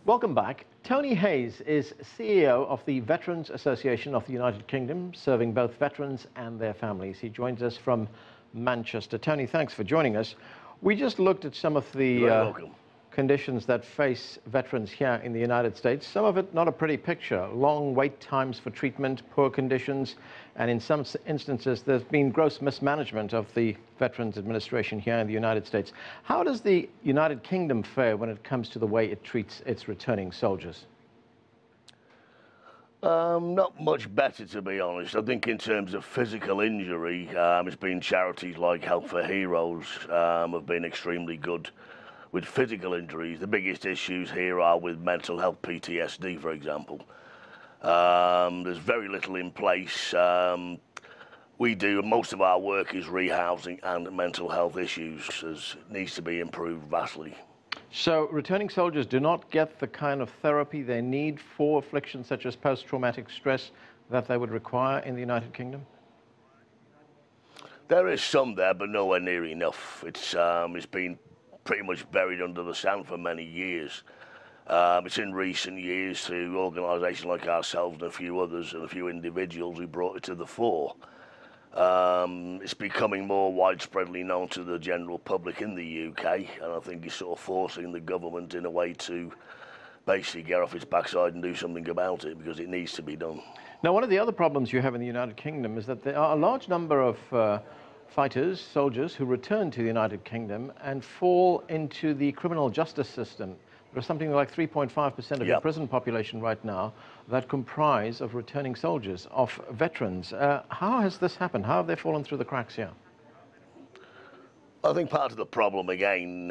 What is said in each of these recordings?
Welcome back. Tony Hayes is CEO of the Veterans Association of the United Kingdom, serving both veterans and their families. He joins us from Manchester. Tony, thanks for joining us. We just looked at some of the conditions that face veterans here in the United States. Some of it not a pretty picture. Long wait times for treatment, poor conditions, and in some instances there's been gross mismanagement of the Veterans Administration here in the United States. How does the United Kingdom fare when it comes to the way it treats its returning soldiers? Not much better, to be honest. I think in terms of physical injury, it's been charities like Help for Heroes have been extremely good with physical injuries. The biggest issues here are with mental health, PTSD, for example. There's very little in place. Most of our work is rehousing and mental health issues, as needs to be improved vastly. So returning soldiers do not get the kind of therapy they need for afflictions such as post-traumatic stress that they would require in the United Kingdom? There is some there, but nowhere near enough. It's been pretty much buried under the sand for many years. It's in recent years through organisations like ourselves and a few others and a few individuals who brought it to the fore. It's becoming more widespreadly known to the general public in the UK, and I think it's sort of forcing the government in a way to basically get off its backside and do something about it, because it needs to be done. Now, one of the other problems you have in the United Kingdom is that there are a large number of fighters, soldiers, who return to the United Kingdom and fall into the criminal justice system. There's something like 3.5% of your prison population right now that comprise of returning soldiers, of veterans. How has this happened? How have they fallen through the cracks here? I think part of the problem, again,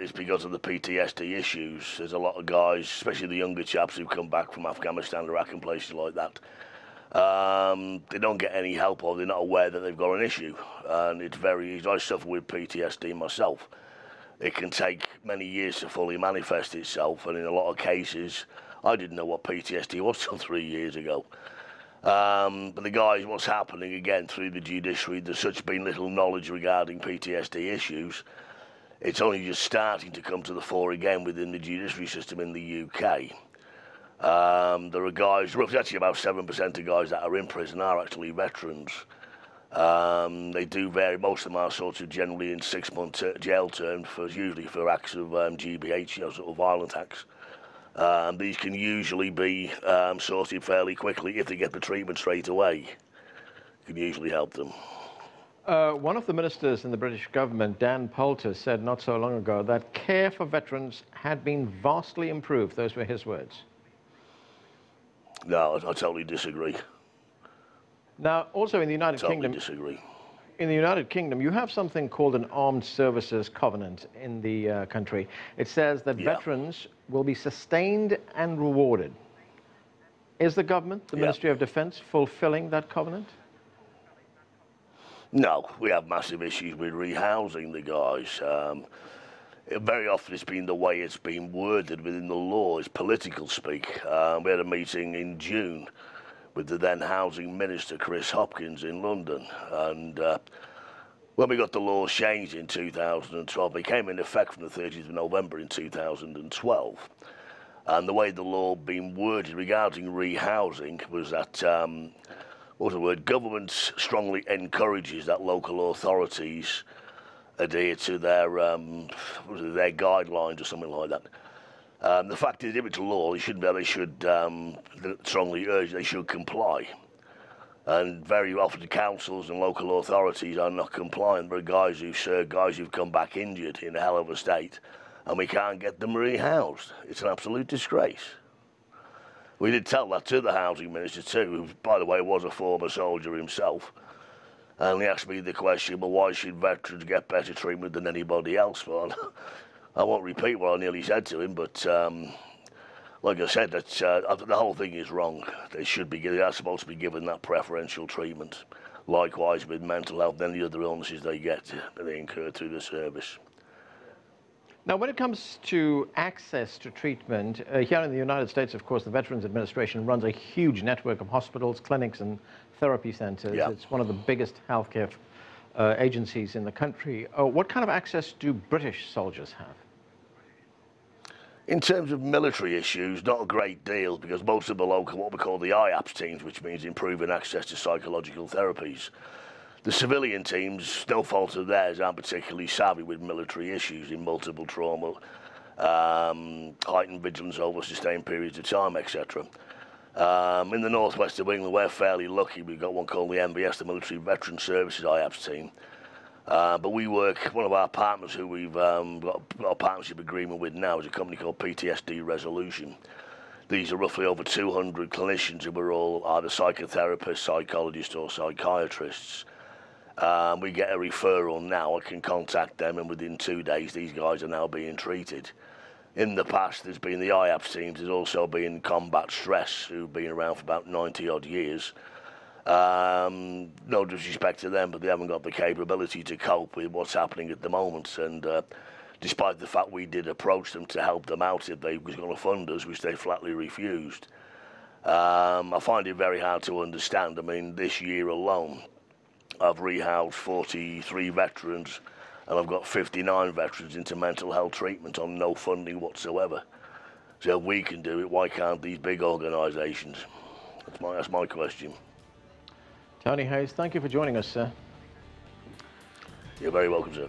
is because of the PTSD issues. There's a lot of guys, especially the younger chaps who come back from Afghanistan, Iraq and places like that. They don't get any help, or they're not aware that they've got an issue. And it's very easy. I suffer with PTSD myself. It can take many years to fully manifest itself, and in a lot of cases, I didn't know what PTSD was till 3 years ago. But the guys, what's happening again through the judiciary, there's such been little knowledge regarding PTSD issues. It's only just starting to come to the fore again within the judiciary system in the UK. There are guys, roughly actually about 7% of guys that are in prison are actually veterans. They do vary. Most of them are sort of generally in 6-month jail terms, usually for acts of GBH, sort of violent acts. These can usually be sorted fairly quickly if they get the treatment straight away. It can usually help them. One of the ministers in the British government, Dan Poulter, said not so long ago that care for veterans had been vastly improved. Those were his words. No, I totally disagree. Now, also in the United Kingdom, disagree. In the United Kingdom, you have something called an armed services covenant in the country. It says that veterans will be sustained and rewarded. Is the government, the Ministry of Defence, fulfilling that covenant? No, we have massive issues with rehousing the guys. Very often it's been the way it's been worded within the law, it's political speak. We had a meeting in June with the then Housing Minister, Chris Hopkins, in London. And when we got the law changed in 2012, it came in effect from the 30th of November in 2012. And the way the law had been worded regarding rehousing was that, what was the word, government strongly encourages that local authorities adhere to their guidelines or something like that. The fact is, if it's a law, they should strongly urge they should comply. And very often councils and local authorities are not compliant. There are guys who've come back injured in a hell of a state, and we can't get them rehoused. It's an absolute disgrace. We did tell that to the Housing Minister too, who, by the way, was a former soldier himself. And he asked me the question, well, why should veterans get better treatment than anybody else? Well, I won't repeat what I nearly said to him, but like I said, the whole thing is wrong. They are supposed to be given that preferential treatment. Likewise with mental health and any other illnesses they incur through the service. Now, when it comes to access to treatment, here in the United States, of course, the Veterans Administration runs a huge network of hospitals, clinics, and therapy centers. It's one of the biggest healthcare agencies in the country. What kind of access do British soldiers have? In terms of military issues, not a great deal, because most of the local, what we call the IAPS teams, which means improving access to psychological therapies. The civilian teams, no fault of theirs, aren't particularly savvy with military issues in multiple trauma, heightened vigilance over sustained periods of time, etc. In the northwest of England, we're fairly lucky. We've got one called the MVS, the Military Veteran Services IAPS team. But we work, one of our partners who we've got a partnership agreement with now is a company called PTSD Resolution. These are roughly over 200 clinicians who are all either psychotherapists, psychologists or psychiatrists. We get a referral now, I can contact them, and within 2 days these guys are now being treated. In the past there's been the IAPS teams, there's also been combat stress, who've been around for about 90 odd years. No disrespect to them, but they haven't got the capability to cope with what's happening at the moment, and despite the fact we did approach them to help them out if they was going to fund us, which they flatly refused. I find it very hard to understand. I mean, this year alone I've rehoused 43 veterans, and I've got 59 veterans into mental health treatment on no funding whatsoever. So if we can do it, why can't these big organisations? That's my question. Tony Hayes, thank you for joining us, sir. You're very welcome, sir.